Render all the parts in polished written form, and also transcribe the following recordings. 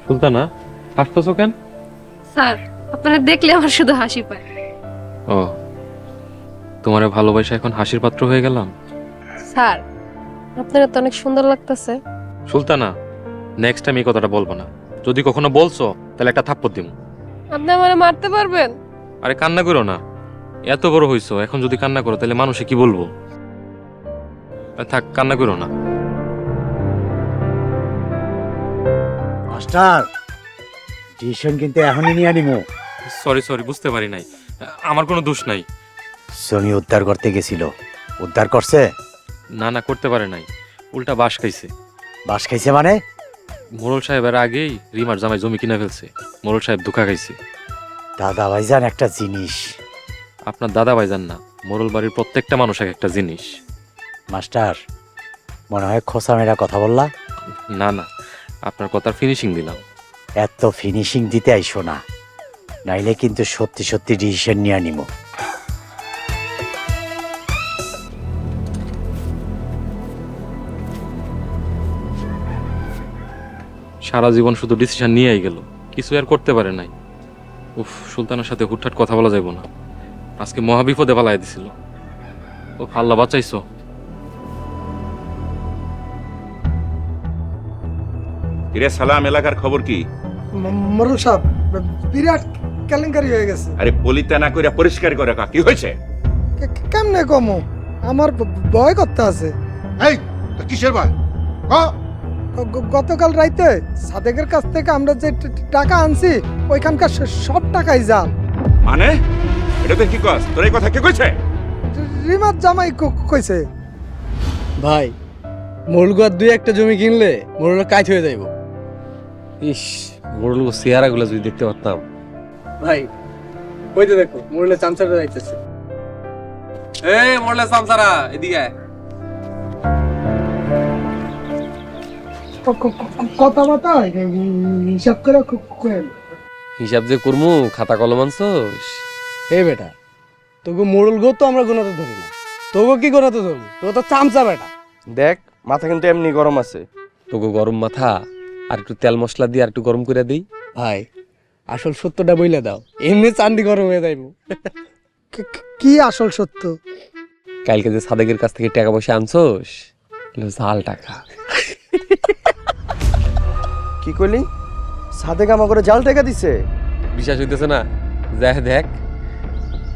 সুলতানা, হাসতেছো কেন? স্যার, আপনারা দেখলে আমার শুধু হাসি পায়। ও, তোমার ভালোবাসা এখন হাসির পাত্র হয়ে গেলাম? স্যার, আপনারা তো অনেক সুন্দর লাগতেছে। সুলতানা, নেক্সট টাইম এই কথাটা বলবো না। যদি কখনো বলছো তাহলে একটা থাপ্পড় দিমু। আপনি আমারে মারতে পারবেন? আরে কান্না করো না, এত বড় হইছো, এখন যদি কান্না করো তাহলে মানুষে কি বলবো? থাক, কান্না করো না। মাস্টার, ডিসিশন কিন্তু এখনই নিয়ে নিমু। সরি সরি, বুঝতে পারি নাই, আমার কোনো দোষ নাই। জমি উদ্ধার করতে গেছিল, উদ্ধার করছে? না না, করতে পারে নাই, উল্টা বাস খাইছে। বাস খাইছে মানে? মোড়ল সাহেবের আগেই রিমার জামাই জমি কিনে ফেলছে। মোড়ল সাহেব ধোকা খাইছে। দাদা ভাইজান একটা জিনিস। আপনার দাদা ভাইজান না, মোড়ল বাড়ির প্রত্যেকটা মানুষ এক একটা জিনিস। মাস্টার, মনে হয় খোসা মেরা কথা বললা। না না, আপনার কথার ফিনিশিং দিলাম। এত ফিনিশিং দিতে আইসো না, নাইলে কিন্তু সত্যি সত্যি ডিসিশন নিয়ে নিমু। সারা জীবন শুধু ডিসিশন নিয়েই গেল, কিছু আর করতে পারে নাই। উফ, সুলতানের সাথে হুটহাট কথা বলা যাইব না। আজকে মহাবিপদে পালাই দিছিল। ও আল্লাহ বাঁচাইছো। কিরে সালাম, এলাকার খবর কি? মোরল সাহেব, বিরাট কেলেঙ্কারি হয়ে গেছে। আরে পলিতা না কইরা পরিষ্কার করে কা, কি হয়েছে? কেমনে কমো, আমার ভয় করতে আছে। এই তো কিসের ভয়? গতকাল রাইতে সাদেকের কাছ থেকে আমরা যে টাকা আনছি ওইখানকার সব টাকাই জাল। মানে এটা তো কি কস? তোর এই কথা কে কইছে? রিমার জামাই কইছে। ভাই, মোরলগড় দুই একটা জমি কিনলে মোরল কাজ হয়ে যাইব। ইস, মোড়ল চেহারাগুলো যদি দেখতে পারতাম। ভাই, ওই তো দেখো মোরলের চামচাটা যাইতেছে। এই মোড়লে সামসারা, এদিকে আয়। কথাবার্তা হিসাব করে কইেন। হিসাব যে করমু, খাতা কলম আনছোস? এই বেটা, তোকে মোরল গো তো আমরা গোনাতে ধরি না, তোকে কি গোনাতে ধরবো? তোকে তো চামচা বেটা। দেখ, মাথা কিন্তু এমনি গরম আছে। তোকে গরম মাথা, আর একটু তেল মশলা দিয়ে আর একটু গরম করে দিই। ভাই, আসল সত্যটা বইলে দাও, এমনি চান্দি গরম হয়ে যাইব। কি আসল সত্য? কালকে যে সাদেকের কাছ থেকে টাকা পয়সা আনছোস, জাল টাকা। কি কইলি? সাদেক আমা করে জাল টাকা দিছে? বিশ্বাস হইতেছে না? দেখ দেখ,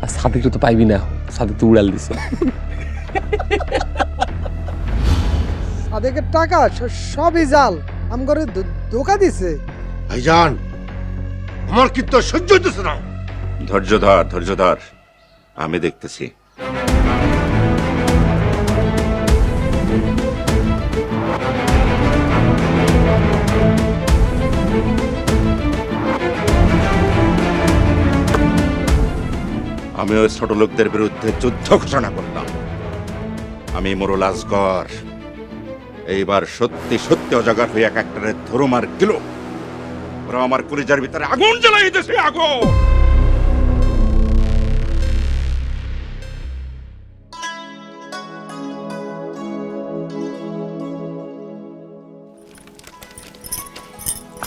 আর সাদেক তো পাইবি না, সাদেক তো উড়াল দিছে। সাদেকের টাকা সবই জাল, আমগরে ধোকা দিছে। ভাইজান, আমার কিন্তু আর সহ্য হইতেছে না। ধৈর্য ধর, ধৈর্য ধর, আমি দেখতেছি। আমি ওই ছোট লোকদের বিরুদ্ধে যুদ্ধ ঘোষণা করলাম। আমি মোরল আসগর এইবার সত্যি সত্যি অজাগার হয়ে এক একটারে ধরুমার কিলো। ওরা আমার কলিজার ভিতরে আগুন জ্বালাই দিতেছে, আগুন।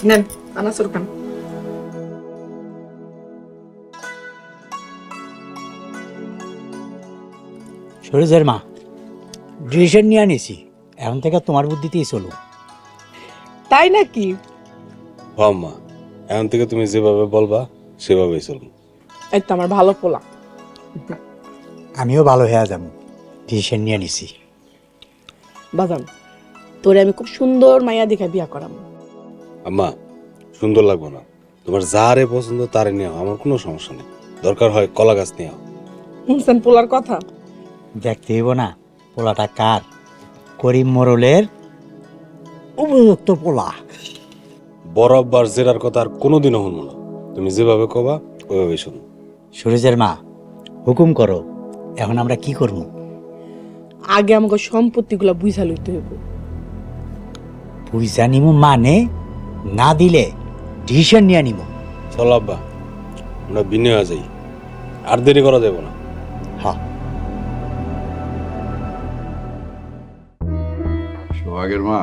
নেন আনাসুর খান। সূর্যের মা, ডিসিশন নিয়ে নিছি, এখন থেকে তোমার বুদ্ধিতেই চলো। তাই নাকি? মা, এখন থেকে তুমি যেভাবে বলবা সেভাবেই চলবো। এই তো আমার ভালো পোলা। আমিও ভালো হয়ে যাবো, ডিসিশন নিয়ে নিছি। বাজান, তোরে আমি খুব সুন্দর মাইয়া দেখে বিয়া করাবো। আম্মা, সুন্দর লাগবো না, তোমার যারে পছন্দ তারে নিয়ে আমার কোনো সমস্যা নেই। দরকার হয় কলা গাছ নিয়ে। শুনছেন পোলার কথা? দেখতে হইব না পোলাটা কার? করিম মোরলের উপযুক্ত পোলা। বরাবর জেরার কথা আর কোনোদিনও শুনবো না। তুমি যেভাবে কবা ওইভাবেই শুনো। সূর্যের মা, হুকুম করো, এখন আমরা কি করবো? আগে আমাকে সম্পত্তিগুলা বুঝা লইতে হইব। বুঝা নিমু মানে? না দিলে ডিসিশন নিয়ে নিব। চল আব্বা, আমরা বিনয় যাই, আর দেরি করা যাবে না। হ্যাঁ। সোহাগের মা,